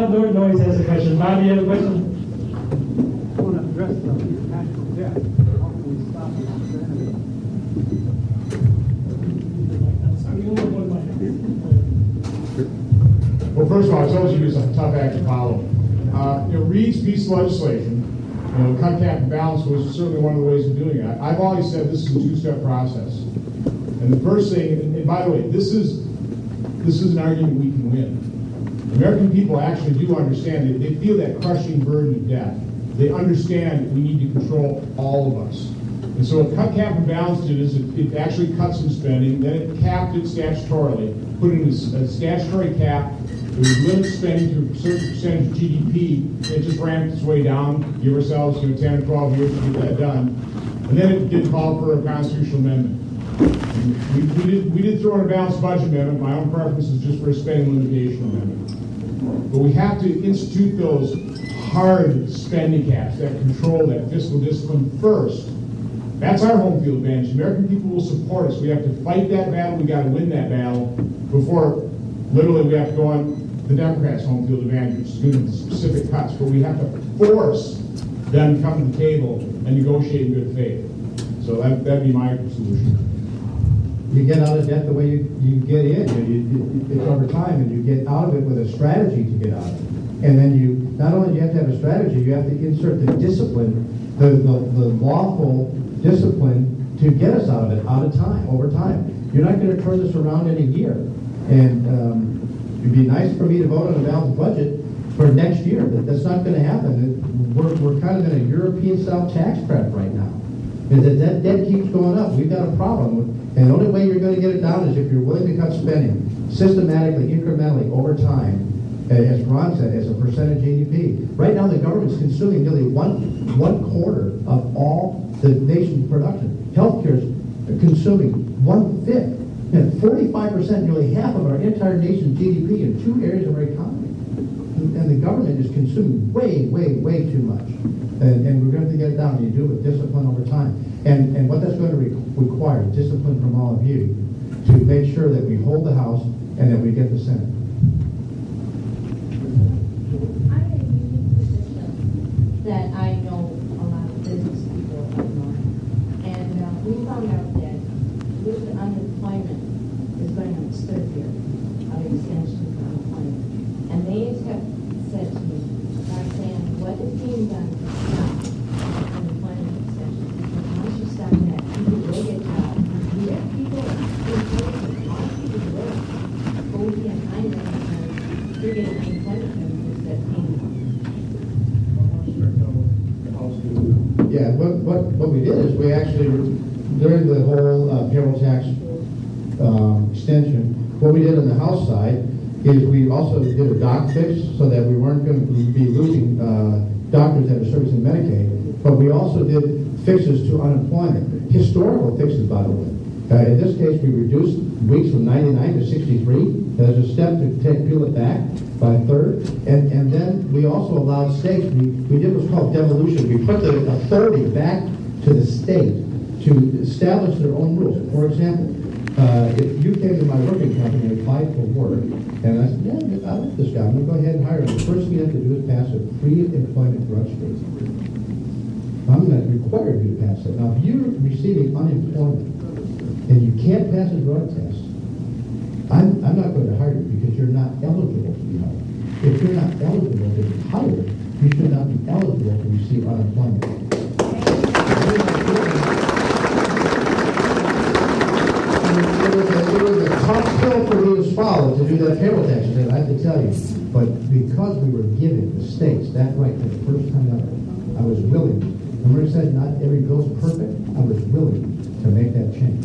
Noise has a question. Bob, you have a question? I want to address the national debt. How can we stop it? Well, first of all, I told you it was a tough act to follow. Reid's piece of legislation, cut, cap, and balance was certainly one of the ways of doing it. I've always said this is a two-step process. And the first thing, and by the way, this is an argument we can win. American people actually do understand it. They feel that crushing burden of debt. They understand we need to control all of us. And so what cut, cap, and balance did is it actually cut some spending, then it capped it statutorily, put in a statutory cap. It would limit spending to a certain percentage of GDP. It just ramped its way down, give ourselves 10 or 12 years to get that done. And then it did call for a constitutional amendment. We did throw in a balanced budget amendment. My own preference is just for a spending limitation amendment. But we have to institute those hard spending caps, that control, that fiscal discipline first. That's our home field advantage. American people will support us. We have to fight that battle. We got to win that battle before literally we have to go on the Democrats' home field advantage, which is going to be specific cuts. But we have to force them to come to the table and negotiate in good faith. So that'd be my solution. You get out of debt the way you get in. It's over time, and you get out of it with a strategy to get out of it. And then not only do you have to have a strategy, you have to insert the discipline, the lawful discipline to get us out of it, over time. You're not going to turn this around in a year. And it'd be nice for me to vote on a balanced budget for next year, but that's not going to happen. We're kind of in a European-style tax credit right now. And that debt keeps going up. We've got a problem. And the only way you're going to get it down is if you're willing to cut spending systematically, incrementally, over time, as Ron said, as a percent of GDP. Right now, the government's consuming nearly one quarter of all the nation's production. Healthcare is consuming 1/5. And 45%, nearly half of our entire nation's GDP in two areas of our economy. And the government is consuming way, way, way too much. And we're going to get it down, and you do it with discipline over time. And what that's going to require is discipline from all of you to make sure that we hold the House and that we get the Senate. I'm in a unique position that I know a lot of business people up north. And we found out that with the unemployment is going on its third year of extension for unemployment. And they have said to me, Roxanne, what is being done to stop unemployment extension? Because once you stop that, people will get jobs. We have people in places, a lot of people work, but we can't find them because they're getting unemployment benefits that pay them. Yeah, what we did is we actually, during the whole payroll tax extension, what we did on the House side is we also did a doc fix so that we weren't going to be losing doctors that are servicing Medicaid, but we also did fixes to unemployment, historical fixes, by the way. In this case, we reduced weeks from 99 to 63 as a step to peel it back by a third, and then we also allowed states, we did what's called devolution. We put the authority back to the state to establish their own rules. For example, if you came to my working company and applied for work, and I said, yeah, I like this guy, I'm going to go ahead and hire him. The first thing you have to do is pass a pre-employment drug screen. I'm going to require you to pass that. Now, if you're receiving unemployment and you can't pass a drug test, I'm not going to hire you because you're not eligible to be hired. If you're not eligible to be hired, you should not be eligible to receive unemployment. It was a tough pill for me to swallow to do that payroll tax, I have to tell you. But because we were giving the states that right for the first time ever, I was willing. Remember I said not every bill's perfect? I was willing to make that change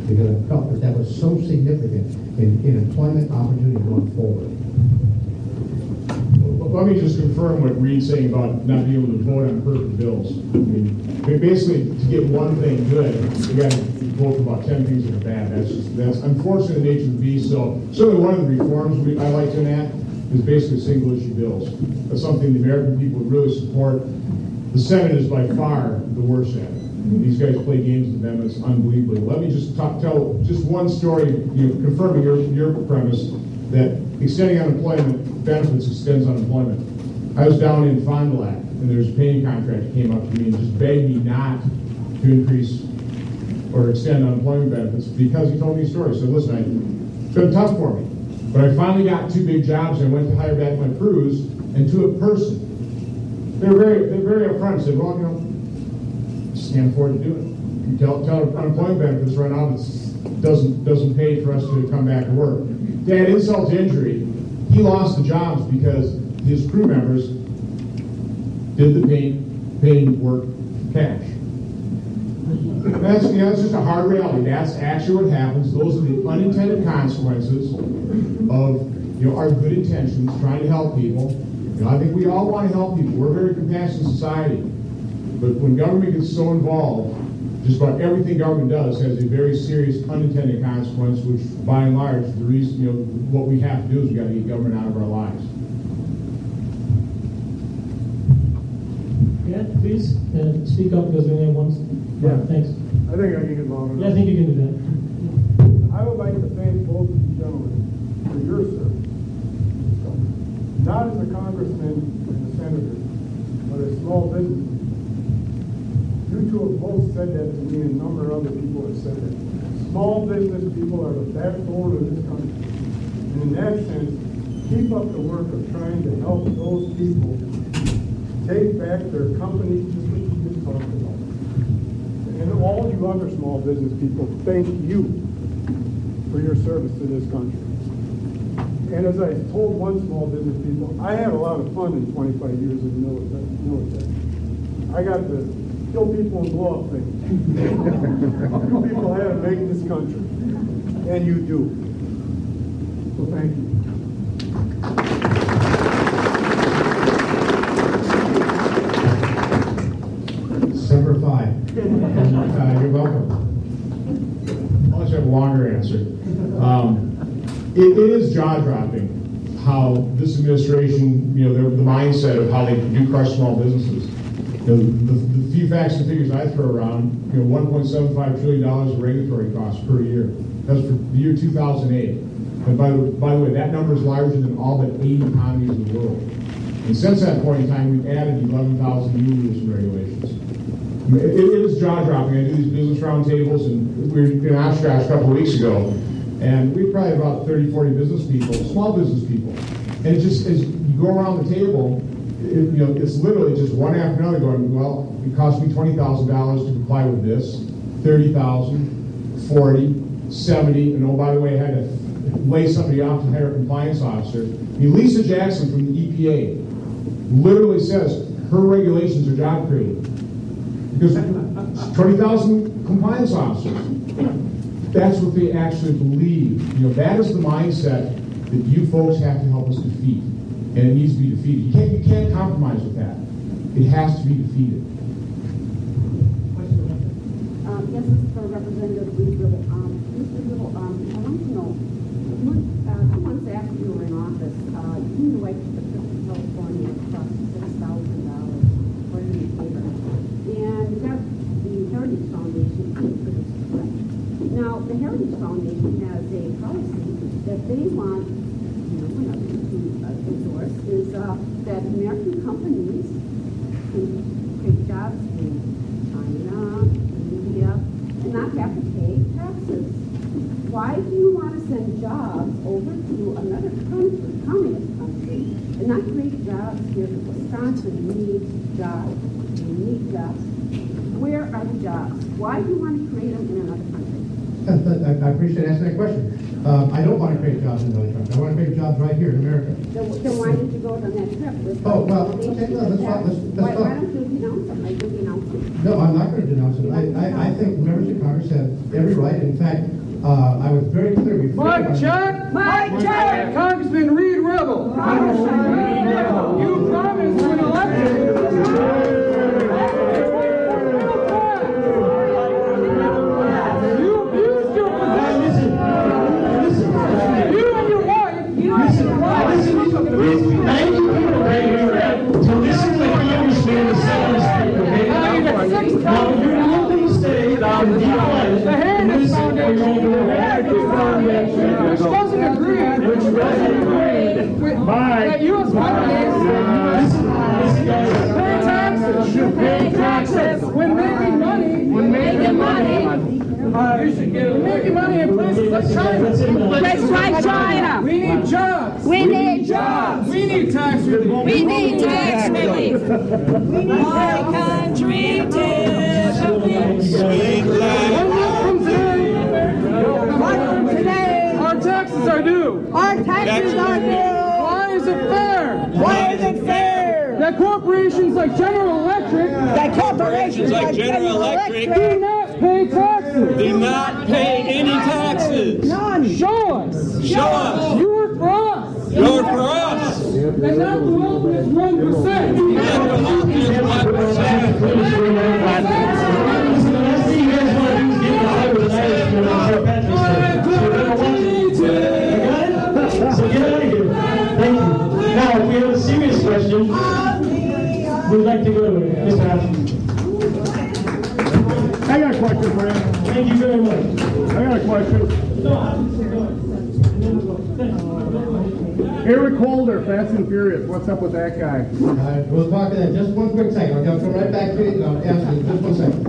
because I felt that was so significant in employment opportunity going forward. Let me just confirm what Reid's saying about not being able to vote on perfect bills. I mean, basically, to get one thing good, you got to vote for about 10 things that are bad. That's unfortunately the nature of the beast. So certainly one of the reforms I like to enact is basically single-issue bills. That's something the American people would really support. The Senate is by far the worst at it. These guys play games with them. It's unbelievable. Let me just tell just one story, confirming your premise that extending unemployment benefits extends unemployment. I was down in Fond du Lac, and there was a painting contractor came up to me and just begged me not to increase or extend unemployment benefits because he told me a story. He said, listen, it's been tough for me, but I finally got 2 big jobs and I went to hire back my crews, and to a person, they're very upfront and said, well, just can't afford to do it. You tell unemployment benefits right now doesn't pay for us to come back to work. To add insult to injury, he lost the jobs because his crew members did the painting work for cash. That's just a hard reality. That's actually what happens. Those are the unintended consequences of our good intentions, trying to help people. I think we all want to help people. We're a very compassionate society. But when government gets so involved, just about everything government does has a very serious unintended consequence, which by and large, the reason, what we have to do is we got to get government out of our lives. Yeah, please speak up because we only have one. Yeah. Thanks. I think I can get long enough. Yeah, I think you can do that. I would like to thank both of you gentlemen for your service. Not as a congressman and a senator, but as small business. You two have both said that to me, and a number of other people have said that. Small business people are the backbone of this country. And in that sense, keep up the work of trying to help those people take back their companies, just what you just talked about. And all you other small business people, thank you for your service to this country. And as I told one small business people, I had a lot of fun in 25 years in the military. I got to kill people and blow up things. You people had to make this country. And you do. So thank you. Semper Fi. You're welcome. I'll let you have a longer answer. It is jaw-dropping how this administration, the mindset of how they do crush small businesses. The few facts and figures I throw around, $1.75 trillion of regulatory costs per year. That's for the year 2008. And by the way, that number is larger than all but 80 economies in the world. And since that point in time, we've added 11,000 new rules and regulations. It is jaw-dropping. I do these business roundtables, and we were in Oshkosh a couple of weeks ago, and we probably had about 30, 40 business people, small business people. And it just, as you go around the table, it's literally just one after another going, well, it cost me $20,000 to comply with this, $30,000, $40,000, $70,000, and oh, by the way, I had to lay somebody off to hire a compliance officer. Lisa Jackson from the EPA literally says her regulations are job creating. Because 20,000 compliance officers, that's what they actually believe. That is the mindset that you folks have to help us defeat. And it needs to be defeated. You can't compromise with that. It has to be defeated. Yes, this is for Representative Reid. Mr. Ribble, I want to know, I once after you were in office, you wiped the trip to California cost $6,000 for your paper. And you got the Heritage Foundation paid for this trip. Now, the Heritage Foundation has a policy that they want to endorse is that American companies can create jobs in China, India, and not have to pay taxes. Why do you want to send jobs over to another country, communist country, and not create jobs here in Wisconsin? Needs jobs. You need jobs. Where are the jobs? Why do you want to create them in another country? I appreciate asking that question. I don't want to create jobs in another country. I want to create jobs right here in America. Then why did you go on that trip? Okay, let's talk. Why don't you denounce them? Like you denounce them? No, I'm not going to denounce it. I think members of Congress have every right. In fact, I was very clear before. Mike check! Mike check! Congressman Reid Ribble. Congressman Reid Ribble. You promised when elected. Thank you people right here to listen to the congressman and senators, okay? Now, you're willing to stay and be quiet and listen or you're going to Which doesn't agree. That U.S. companies pay taxes when making money. Making money in places like China. Places like China. We need jobs. We need jobs. We need tax relief. We need tax relief. Our country From today, our taxes are due. Our taxes are due. Why is it fair? Why is it fair? That corporations like General Electric do not pay taxes. do not pay any taxes. None. Show us. Show us. You work for us. You work for us. And not the wealthiest 1%. So get out of here. Thank you. Now, if we have a serious question, we'd like to go to Mr. Hutchins. I got a question for you. Thank you very much. I got a question. Eric Holder, Fast and Furious. What's up with that guy? We'll talk to that. Just one quick second. I'll come right back to it. I'll answer you. Just 1 second.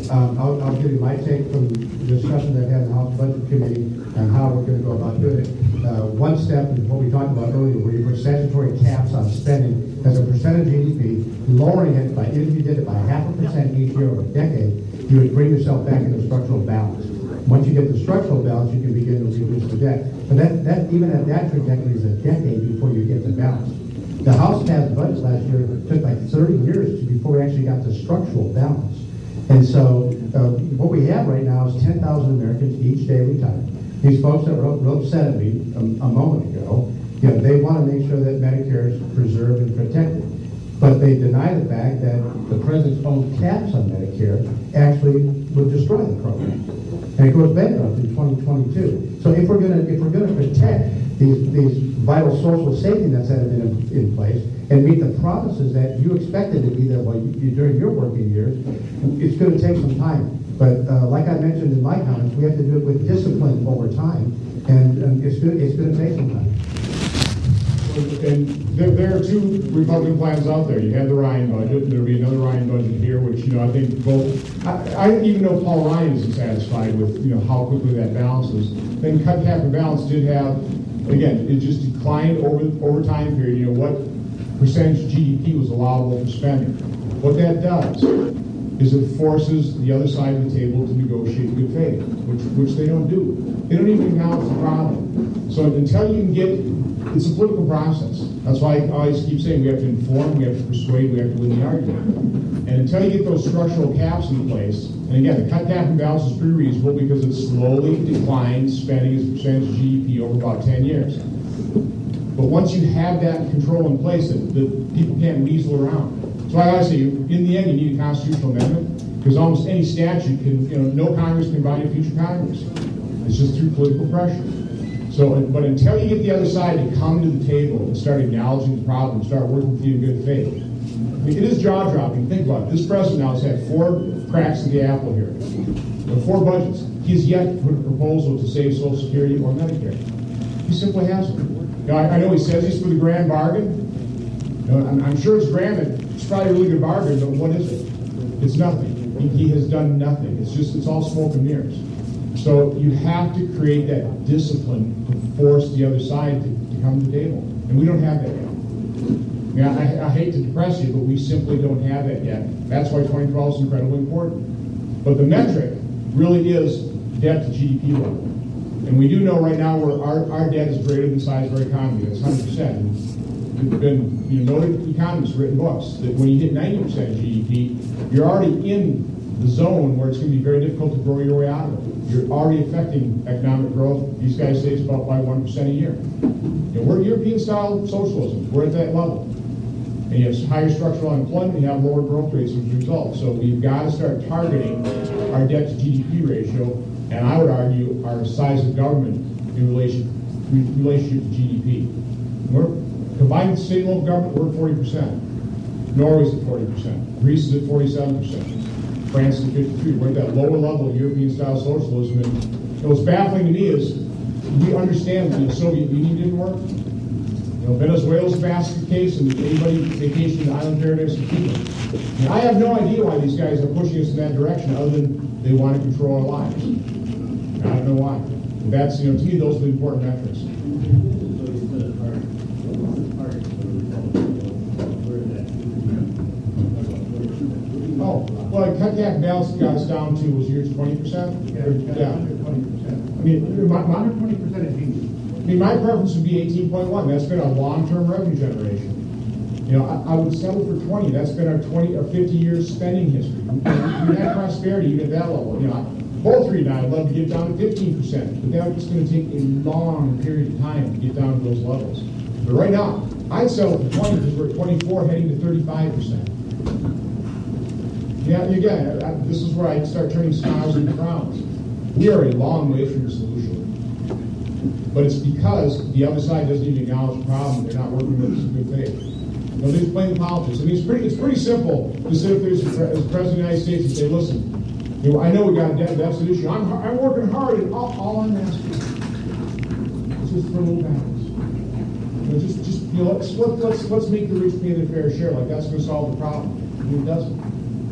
I'll give you my take from the discussions I've had in the House Budget Committee on how we're going to go about doing it. One step is what we talked about earlier, where you put statutory caps on spending as a percentage of GDP, lowering it by, if you did it by 0.5% each year over a decade, you would bring yourself back into structural balance. Once you get the structural balance, you can begin to reduce the debt. But that even at that trajectory is a decade before you get to balance. The House passed budget last year. It took like 30 years before we actually got to structural balance. And so what we have right now is 10,000 Americans each day retire. These folks that wrote upset at me a moment ago, they want to make sure that Medicare is preserved and protected. But they deny the fact that the president's own caps on Medicare actually would destroy the program. And it goes bankrupt in 2022. So if we're going to protect these vital social safety nets that have been in place and meet the promises that you expected to be there during your working years, it's going to take some time. But like I mentioned in my comments, we have to do it with discipline over time, and it's going to take some time. And there are two Republican plans out there. You have the Ryan budget. There'll be another Ryan budget here, which I think both. I even know Paul Ryan isn't satisfied with how quickly that balances. Then cut cap and balance did have, again, it just declined over time period. What percentage of GDP was allowable for spending? What that does is it forces the other side of the table to negotiate in good faith, which they don't do. They don't even acknowledge the problem. So until you can get. It's a political process. That's why I always keep saying we have to inform, we have to persuade, we have to win the argument. And until you get those structural caps in place, and again, the cut cap and balance is pretty reasonable because it slowly declines spending as a percentage of GDP over about 10 years. But once you have that control in place, that people can't weasel around. So I always say, in the end, you need a constitutional amendment because almost any statute can, no Congress can buy a future Congress. It's just through political pressure. So, but until you get the other side to come to the table and start acknowledging the problem, start working with you in good faith, it is jaw-dropping. Think about it. This president now has had 4 cracks at the apple here. 4 budgets. He's yet to put a proposal to save Social Security or Medicare. He simply hasn't. I know he says he's for the grand bargain. I'm sure it's grand. It's probably a really good bargain, but what is it? It's nothing. He has done nothing. It's all smoke and mirrors. So you have to create that discipline to force the other side to come to the table. And we don't have that yet. I hate to depress you, but we simply don't have that yet. That's why 2012 is incredibly important. But the metric really is debt to GDP level. And we do know right now where our debt is greater than the size of our economy. That's 100%. And there's been noted economists written books that when you hit 90% GDP, you're already in the zone where it's going to be very difficult to grow your way out of it. You're already affecting economic growth. These guys say it's about by 1% a year. We're European-style socialism. We're at that level. And you have higher structural unemployment, you have lower growth rates as a result. So we've got to start targeting our debt to GDP ratio, and I would argue our size of government in relationship to GDP. We're combined with state and local government, we're at 40%. Norway's at 40%. Greece is at 47%. France is at 53%. We're at that lower level of European-style socialism. And what's baffling to me is we understand that the Soviet Union didn't work. Venezuela's a basket case, and anybody vacation in the island paradise of Cuba. I have no idea why these guys are pushing us in that direction, other than they want to control our lives. I don't know why. And that's, to me, those are the important metrics. Oh, well, cut back balance got us down to was yours 20%? Yeah, 20%. I mean, 20% is easy. My preference would be 18.1. That's been our long-term revenue generation. I would settle for 20. That's been our 20 or 50 years spending history. We had prosperity even at that level. Both Reid and I would love to get down to 15%, but that's going to take a long period of time to get down to those levels. But right now, I'd settle for 20 because we're at 24, heading to 35%. Yeah, again, this is where I start turning smiles into frowns. We are a long way from the solution. But it's because the other side doesn't even acknowledge the problem. They're not working with us in good faith. They're just playing politics. I mean, it's pretty simple to sit up there as President of the United States and say, listen, I know we got a debt solution. I'm working hard, and all I'm asking is just for a little balance. Let's make the rich pay their fair share. Like that's going to solve the problem. And it doesn't.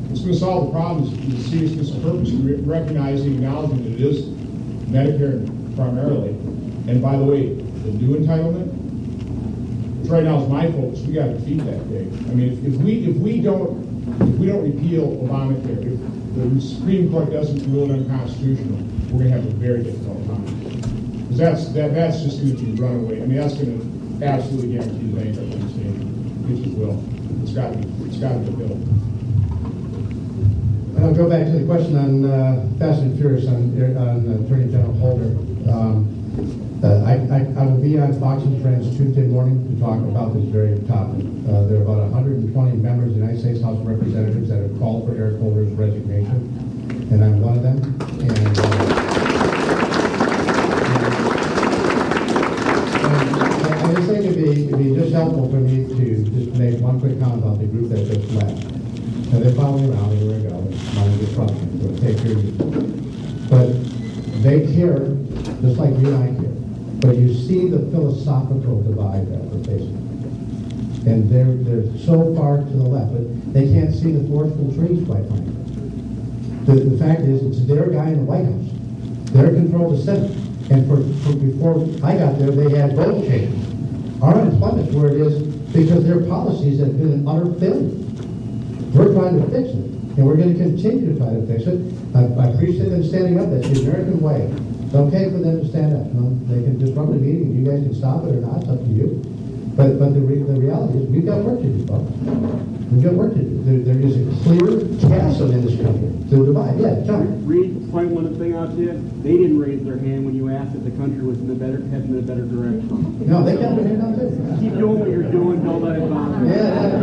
What's going to solve the problem is the seriousness and purpose, recognizing, acknowledging that it is Medicare primarily. And by the way, the new entitlement, which right now is my focus, we got to defeat that thing. I mean, if we don't repeal Obamacare, if the Supreme Court doesn't rule it unconstitutional, we're going to have a very difficult time. Because that's just going to be runaway. I mean, that's going to absolutely guarantee the bankruptcy of the state. It just will. It's got to be built. I'll go back to the question on Fast and Furious on Attorney General Holder. I will be on Fox and Friends Tuesday morning to talk about this very topic. There are about 120 members of the United States House of Representatives that have called for Eric Holder's resignation, and I'm one of them. And I just think it'd be just helpful for me to just make one quick comment about the group that just left. Now, they followed me around everywhere I go. It's not a good problem. So take care of you. But they care just like you and I care. But you see the philosophical divide that we're facing. And they're so far to the left, but they can't see the forest for the trees, quite frankly. The fact is, it's their guy in the White House. They're control the Senate. And for before I got there, they had vote changes. Our unemployment's where it is because their policies have been an utter failure. We're trying to fix it, and we're going to continue to try to fix it. I appreciate them standing up. That's the American way. It's okay for them to stand up. They can disrupt the meeting. You guys can stop it or not. It's up to you. But the reality is we've got work to do, folks. We've got work to do. There is a clear chasm in this country to divide. Yeah, John. Reid, point one thing out to you. They didn't raise their hand when you asked if the country was heading in a better direction. No, they got their hand out too. Keep doing what you're doing. Don't let it bother you. Yeah.